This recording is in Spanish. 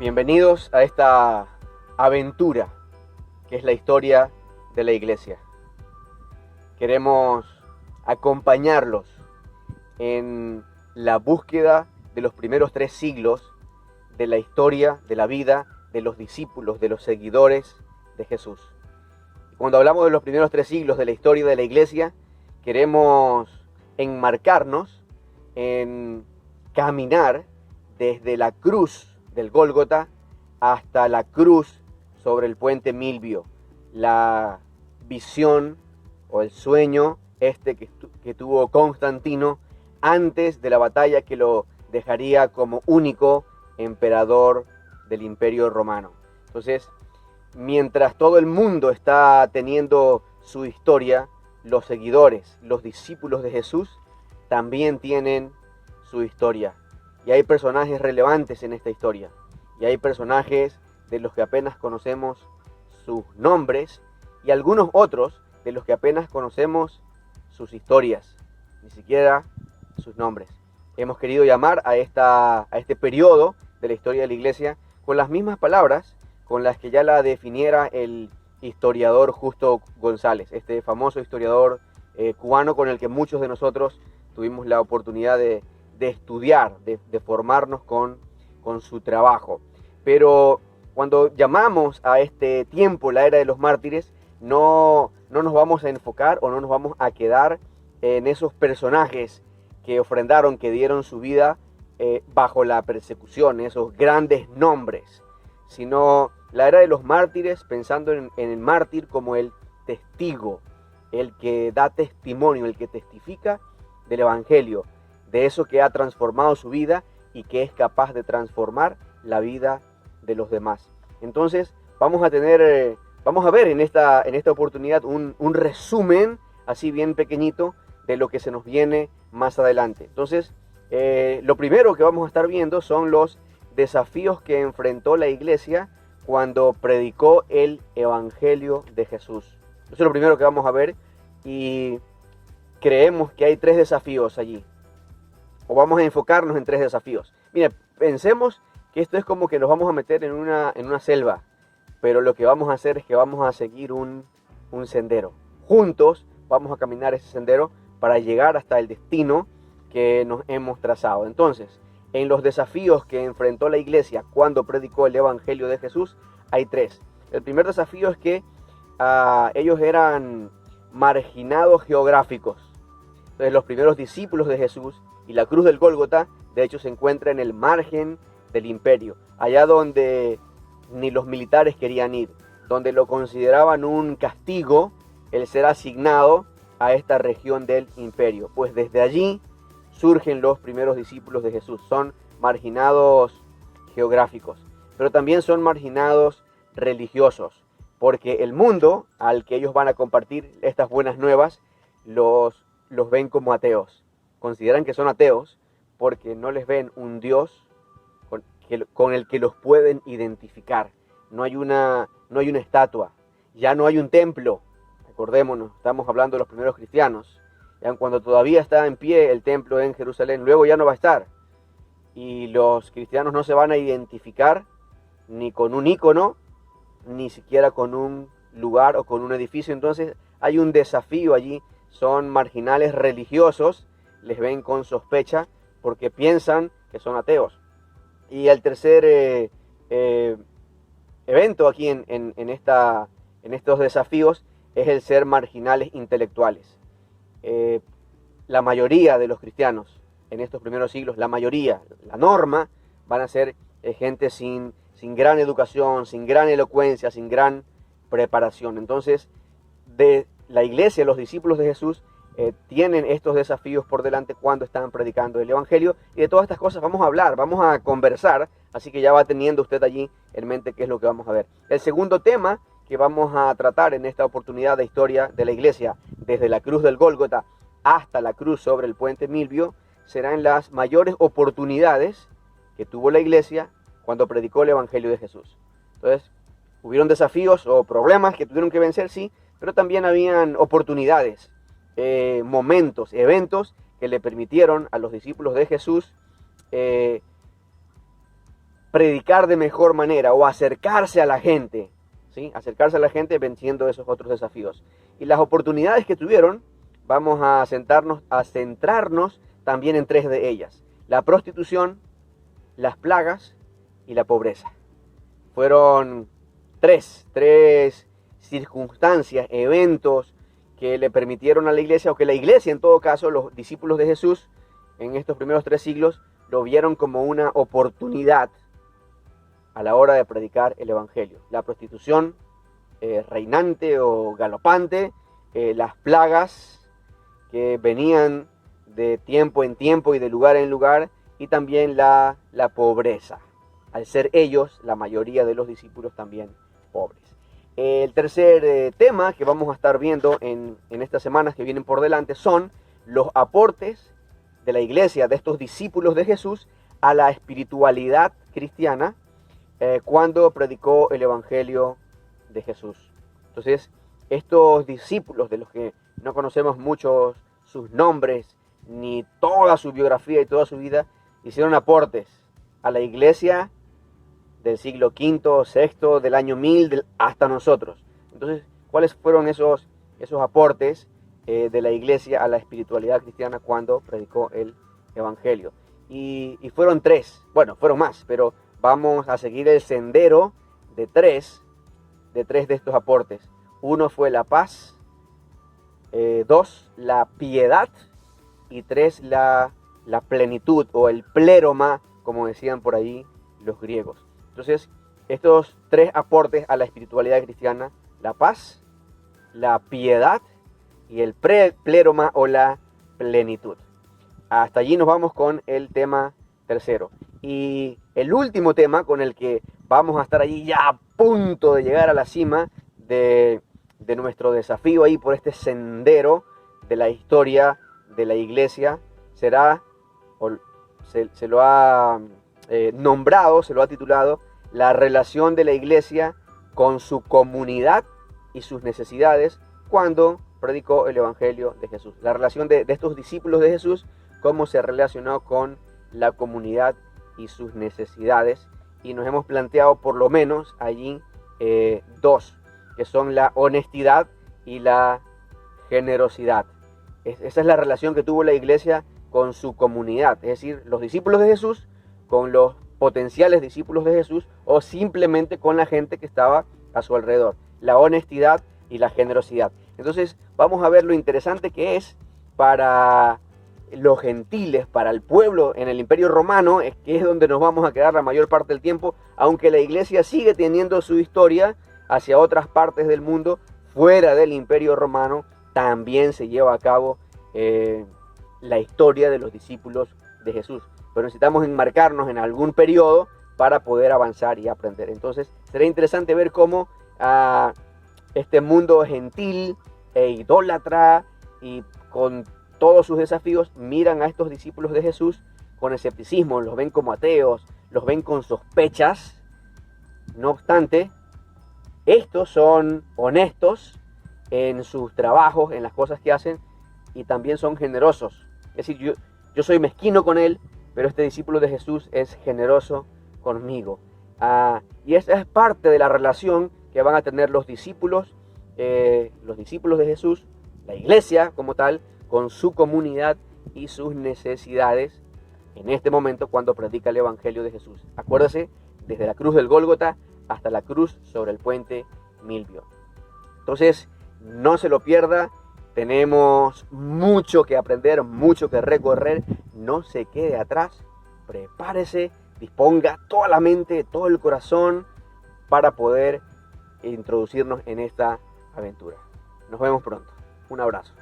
Bienvenidos a esta aventura que es la historia de la iglesia. Queremos acompañarlos en la búsqueda de los primeros 3 siglos de la historia, de la vida, de los discípulos, de los seguidores de Jesús. Cuando hablamos de los primeros 3 siglos de la historia de la iglesia, queremos enmarcarnos en caminar desde la cruz del Gólgota hasta la cruz sobre el puente Milvio, la visión o el sueño que tuvo Constantino antes de la batalla que lo dejaría como único emperador del Imperio Romano. Entonces, mientras todo el mundo está teniendo su historia, los seguidores, los discípulos de Jesús también tienen su historia. Y hay personajes relevantes en esta historia. Y hay personajes de los que apenas conocemos sus nombres y algunos otros de los que apenas conocemos sus historias, ni siquiera sus nombres. Hemos querido llamar a este periodo de la historia de la iglesia con las mismas palabras con las que ya la definiera el historiador Justo González, este famoso historiador cubano con el que muchos de nosotros tuvimos la oportunidad de estudiar, de formarnos con su trabajo. Pero cuando llamamos a este tiempo la era de los mártires, no nos vamos a enfocar o no nos vamos a quedar en esos personajes que ofrendaron, que dieron su vida bajo la persecución, esos grandes nombres, sino la era de los mártires pensando en el mártir como el testigo, el que da testimonio, el que testifica del evangelio, de eso que ha transformado su vida y que es capaz de transformar la vida de los demás. Entonces vamos a ver en esta oportunidad un resumen así bien pequeñito de lo que se nos viene más adelante. Entonces lo primero que vamos a estar viendo son los desafíos que enfrentó la iglesia cuando predicó el evangelio de Jesús. Eso es lo primero que vamos a ver y creemos que hay 3 desafíos allí. O vamos a enfocarnos en 3 desafíos. Mire, pensemos que esto es como que nos vamos a meter en una selva, pero lo que vamos a hacer es que vamos a seguir un sendero. Juntos vamos a caminar ese sendero para llegar hasta el destino que nos hemos trazado. Entonces, en los desafíos que enfrentó la iglesia cuando predicó el evangelio de Jesús, hay 3. El primer desafío es que ellos eran marginados geográficos. Entonces, los primeros discípulos de Jesús y la cruz del Gólgota, de hecho, se encuentra en el margen del imperio, allá donde ni los militares querían ir, donde lo consideraban un castigo el ser asignado a esta región del imperio. Pues desde allí surgen los primeros discípulos de Jesús. Son marginados geográficos, pero también son marginados religiosos, porque el mundo al que ellos van a compartir estas buenas nuevas los ven como ateos. Consideran que son ateos porque no les ven un Dios con el que los pueden identificar. No hay una estatua, ya no hay un templo. Recordémonos, estamos hablando de los primeros cristianos. Cuando todavía está en pie el templo en Jerusalén, luego ya no va a estar. Y los cristianos no se van a identificar ni con un ícono, ni siquiera con un lugar o con un edificio. Entonces hay un desafío allí. Son marginales religiosos, les ven con sospecha porque piensan que son ateos. Y el tercer evento aquí en estos desafíos es el ser marginales intelectuales. La mayoría de los cristianos en estos primeros siglos, la mayoría, la norma, van a ser gente sin gran educación, sin gran elocuencia, sin gran preparación. Entonces, de la iglesia, los discípulos de Jesús tienen estos desafíos por delante cuando están predicando el evangelio, y de todas estas cosas vamos a hablar, vamos a conversar, así que ya va teniendo usted allí en mente qué es lo que vamos a ver. El segundo tema que vamos a tratar en esta oportunidad de historia de la iglesia, desde la cruz del Gólgota hasta la cruz sobre el puente Milvio, serán las mayores oportunidades que tuvo la iglesia cuando predicó el evangelio de Jesús. Entonces, hubieron desafíos o problemas que tuvieron que vencer, sí, pero también habían oportunidades, momentos, eventos que le permitieron a los discípulos de Jesús predicar de mejor manera o acercarse a la gente, ¿sí? Acercarse a la gente venciendo esos otros desafíos. Y las oportunidades que tuvieron, vamos a centrarnos también en 3 de ellas: la prostitución, las plagas y la pobreza. Fueron tres circunstancias, eventos que le permitieron a la iglesia, o que la iglesia en todo caso, los discípulos de Jesús en estos primeros 3 siglos, lo vieron como una oportunidad a la hora de predicar el evangelio. La prostitución reinante o galopante, las plagas que venían de tiempo en tiempo y de lugar en lugar, y también la pobreza, al ser ellos, la mayoría de los discípulos, también pobres. El tercer tema que vamos a estar viendo en estas semanas que vienen por delante son los aportes de la iglesia, de estos discípulos de Jesús, a la espiritualidad cristiana cuando predicó el evangelio de Jesús. Entonces, estos discípulos, de los que no conocemos muchos sus nombres, ni toda su biografía y toda su vida, hicieron aportes a la iglesia del siglo V, VI, del año 1000, hasta nosotros. Entonces, ¿cuáles fueron esos aportes de la iglesia a la espiritualidad cristiana cuando predicó el evangelio? Y fueron 3, bueno, fueron más, pero vamos a seguir el sendero de 3 de estos aportes. 1 fue la paz, 2 la piedad, y 3 la plenitud, o el pléroma, como decían por ahí los griegos. Entonces, estos 3 aportes a la espiritualidad cristiana: la paz, la piedad y el pléroma o la plenitud. Hasta allí nos vamos con el tema tercero. Y el último tema con el que vamos a estar allí ya a punto de llegar a la cima de nuestro desafío ahí por este sendero de la historia de la iglesia será, o se lo ha nombrado, se lo ha titulado, la relación de la iglesia con su comunidad y sus necesidades cuando predicó el evangelio de Jesús. La relación de estos discípulos de Jesús, cómo se relacionó con la comunidad y sus necesidades. Y nos hemos planteado por lo menos allí 2, que son la honestidad y la generosidad. Esa es la relación que tuvo la iglesia con su comunidad, es decir, los discípulos de Jesús con los potenciales discípulos de Jesús, o simplemente con la gente que estaba a su alrededor. La honestidad y la generosidad. Entonces vamos a ver lo interesante que es para los gentiles, para el pueblo en el Imperio Romano, que es donde nos vamos a quedar la mayor parte del tiempo, aunque la iglesia sigue teniendo su historia hacia otras partes del mundo. Fuera del Imperio Romano también se lleva a cabo la historia de los discípulos de Jesús, pero necesitamos enmarcarnos en algún periodo para poder avanzar y aprender. Entonces será interesante ver cómo este mundo gentil e idólatra y con todos sus desafíos miran a estos discípulos de Jesús con escepticismo, los ven como ateos, los ven con sospechas. No obstante, estos son honestos en sus trabajos, en las cosas que hacen, y también son generosos. Es decir, yo soy mezquino con él, pero este discípulo de Jesús es generoso conmigo. Y esa es parte de la relación que van a tener los discípulos de Jesús, la iglesia como tal, con su comunidad y sus necesidades en este momento cuando predica el evangelio de Jesús. Acuérdese, desde la cruz del Gólgota hasta la cruz sobre el puente Milvio. Entonces, no se lo pierda. Tenemos mucho que aprender, mucho que recorrer. No se quede atrás. Prepárese, disponga toda la mente, todo el corazón para poder introducirnos en esta aventura. Nos vemos pronto. Un abrazo.